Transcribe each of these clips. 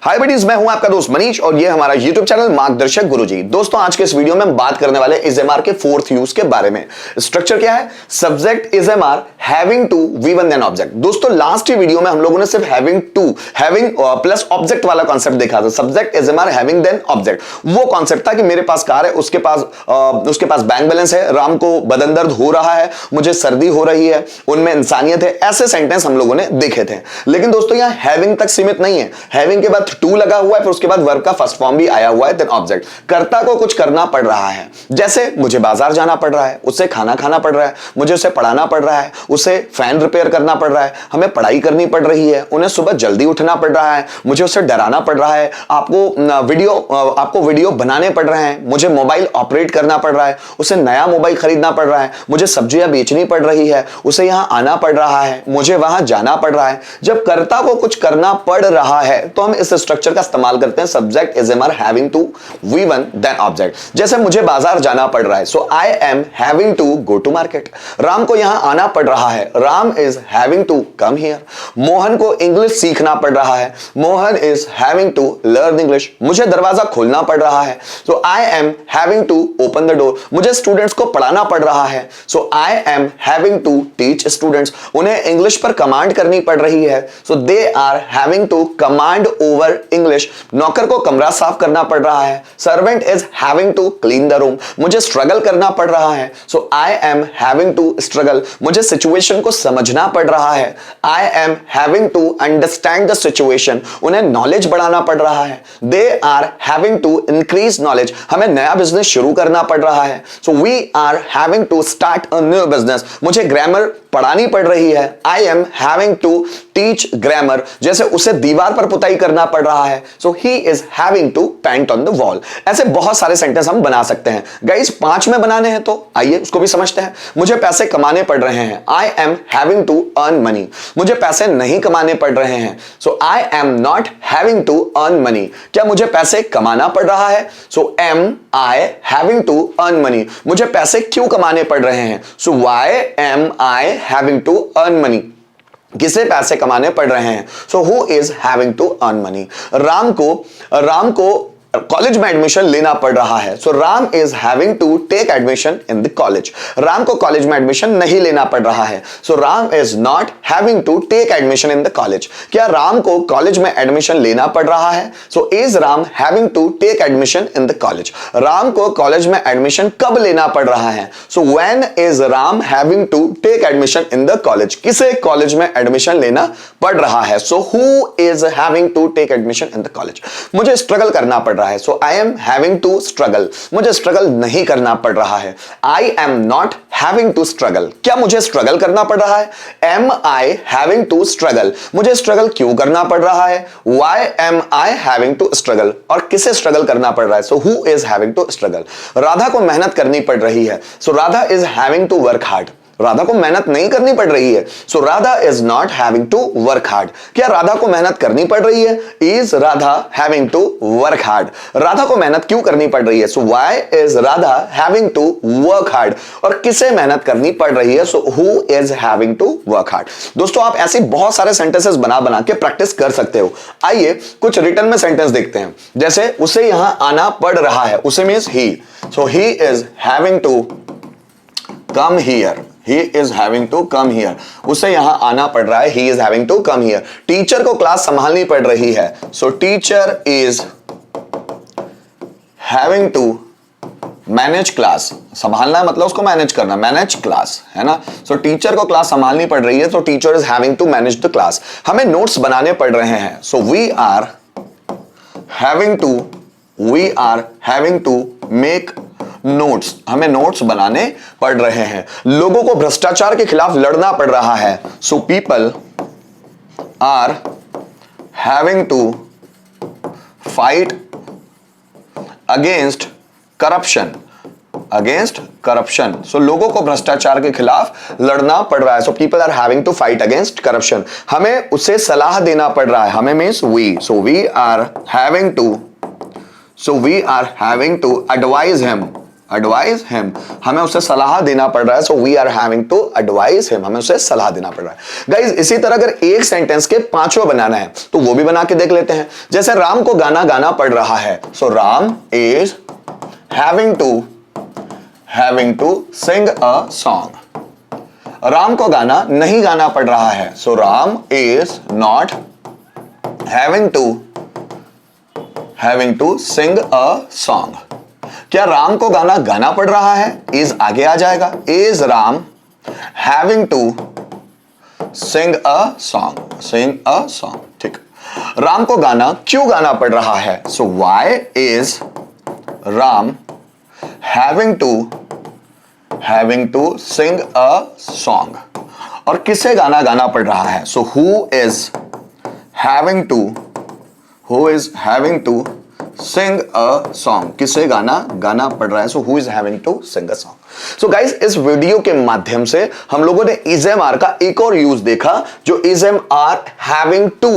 हाय buddies, मैं हूं आपका दोस्त मनीष और ये हमारा YouTube चैनल मार्गदर्शक गुरुजी। दोस्तों आज के इस वीडियो में हम बात करने वाले इज एम आर के फोर्थ यूज के बारे में। स्ट्रक्चर क्या है? Subject is am are having to V one then object. दोस्तों लास्ट वीडियो में हम लोगों ने सिर्फ हैविंग प्लस ऑब्जेक्ट वाला कॉन्सेप्ट देखा था। Subject is am are having then object, वो कॉन्सेप्ट था कि मेरे पास कार है, उसके पास बैंक बैलेंस है, राम को बदन दर्द हो रहा है, मुझे सर्दी हो रही है, उनमें इंसानियत है। ऐसे सेंटेंस हम लोगों ने देखे थे। लेकिन दोस्तों यहां हैविंग तक सीमित नहीं है। हैविंग के बाद टू लगा हुआ है, फिर उसके बाद वर्ब का फर्स्ट फॉर्म भी आया हुआ है, देन ऑब्जेक्ट। कर्ता को कुछ करना पड़ रहा है, जैसे मुझे बाजार जाना पड़ रहा है, उससे खाना खाना पड़ रहा है, मुझे उसे पढ़ाना पड़ रहा है, उसे फैन रिपेयर करना पड़ रहा है, हमें पढ़ाई करनी पड़ रही है, उन्हें सुबह जल्दी उठना पड़ रहा है, मुझे उसे डराना पड़ रहा है, आपको वीडियो बनाने पड़ रहे हैं, मुझे मोबाइल ऑपरेट करना पड़ रहा है, उसे नया मोबाइल खरीदना पड़ रहा है, मुझे सब्जियां बेचनी पड़ रही है, उसे यहां आना पड़ रहा है, मुझे वहां जाना पड़ रहा है। जब कर्ता को कुछ करना पड़ रहा है तो हम इस स्ट्रक्चर का इस्तेमाल करते हैं subject is am are having to V one then object. जैसे मुझे बाजार जाना पड़ रहा है, so I am having to go to market. Ram को यहां आना पड़ रहा है, Ram is having to come here. Mohan को इंग्लिश सीखना पड़ रहा है, Mohan is having to learn English. मुझे दरवाजा खोलना पड़ रहा है, so I am having to open the door. मुझे स्टूडेंट्स को पढ़ाना पड़ रहा है, so I am having to teach students. उन्हें इंग्लिश पर कमांड करनी पड़ रही है, so they are having to command over English. नौकर को कमरा साफ करना पड़ रहा है, servant is having to clean the room. मुझे स्ट्रगल करना पड़ रहा है, so I am having to struggle. मुझे सिचुएशन को समझना पड़ रहा है, I am having to understand the situation. उन्हें नॉलेज बढ़ाना पड़ रहा है, they are having to increase knowledge. हमें नया बिजनेस शुरू करना पड़ रहा है, so we are having to start a new business. मुझे ग्रामर पढ़ानी पड़ रही है, I am having to teach grammar. जैसे उसे दीवार पर पुताई करना पड़ रहा है, so he is having to paint on the wall. ऐसे बहुत सारे सेंटेंस हम बना सकते हैं। गाइस 5 में बनाने हैं तो आइए उसको भी समझते हैं। मुझे पैसे कमाने पड़ रहे हैं, I am having to earn money. मुझे पैसे नहीं कमाने पड़ रहे हैं, so I am not having to earn money. क्या मुझे पैसे कमाना पड़ रहा है? So am I having to earn money. मुझे पैसे क्यों कमाने पड़ रहे हैं? So why am I having to earn money. किसे पैसे कमाने पड़ रहे हैं? So who is having to earn money. Ram को कॉलेज में एडमिशन लेना पड़ रहा है, so Ram is having to take admission in the college. Ram को कॉलेज में एडमिशन नहीं लेना पड़ रहा है, so Ram is not having to take admission in the college. क्या राम को कॉलेज में एडमिशन लेना पड़ रहा है? So is Ram having to take admission in the college. Ram को कॉलेज में एडमिशन कब लेना पड़ रहा है? So when is Ram having to take admission in the college. किसे कॉलेज में एडमिशन लेना पड़ रहा है? So who is having to take admission in the college. मुझे स्ट्रगल करना पड़ रहा है, so I am having to struggle. मुझे स्ट्रगल नहीं करना पड़ रहा है, I am not having to struggle. क्या मुझे स्ट्रगल करना पड़ रहा है? Am I having to struggle. मुझे स्ट्रगल क्यों करना पड़ रहा है? Why am I having to struggle. और किसे स्ट्रगल करना पड़ रहा है? So who is having to struggle. Radha को मेहनत करनी पड़ रही है, so Radha is having to work hard. Radha को मेहनत नहीं करनी पड़ रही है, so Radha is not having to work hard. क्या राधा को मेहनत करनी पड़ रही है? Is Radha having to work hard. Radha को मेहनत क्यों करनी पड़ रही है? So why is Radha having to work hard. और किसे मेहनत करनी पड़ रही है? So who is having to work hard. दोस्तों आप ऐसे बहुत सारे सेंटेंसेस बना बना के प्रैक्टिस कर सकते हो। आइए कुछ रिटर्न में सेंटेंस देखते हैं। जैसे उसे यहां आना पड़ रहा है, उसे means he, so he is having to come here. He is having to come here. उसे यहां आना पड़ रहा है, he is having to come here. Teacher को क्लास संभालनी पड़ रही है, so teacher is having to manage class. संभालना मतलब उसको मैनेज करना, मैनेज क्लास है ना। सो टीचर को क्लास संभालनी पड़ रही है, तो teacher is having to manage the class. हमें नोट्स बनाने पड़ रहे हैं, so we are having to make notes. हमें नोट्स बनाने पड़ रहे हैं। लोगों को भ्रष्टाचार के खिलाफ लड़ना पड़ रहा है, so people are having to fight against corruption. So लोगों को भ्रष्टाचार के खिलाफ लड़ना पड़ रहा है, so people are having to fight against corruption. हमें उसे सलाह देना पड़ रहा है, हमें means we, so we are having to advise him advise him, हमें उसे सलाह देना पड़ रहा है, so we are having to advise him, हमें उसे सलाह देना पड़ रहा है। गाइज इसी तरह अगर एक सेंटेंस के पांचों बनाना है तो वो भी बना के देख लेते हैं। जैसे राम को गाना गाना पड़ रहा है, so Ram is having to sing a song. Ram को गाना नहीं गाना पड़ रहा है, so Ram is not having to sing a song. क्या राम को गाना गाना पड़ रहा है, इज आगे आ जाएगा, is Ram having to sing a song, ठीक। राम को गाना क्यों गाना पड़ रहा है, so why is Ram having to sing a song. और किसे गाना गाना पड़ रहा है, so who is having to sing a song, किसे गाना गाना पड़ रहा है, so who is having to sing a song. So guys इस वीडियो के माध्यम से हम लोगों ने इज एम आर का एक और यूज देखा जो is am are having to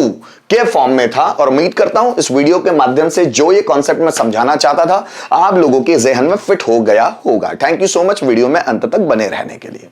के फॉर्म में था, और उम्मीद करता हूं इस वीडियो के माध्यम से जो ये कॉन्सेप्ट मैं समझाना चाहता था आप लोगों के जहन में फिट हो गया होगा। Thank you so much video में अंत तक बने रहने के लिए।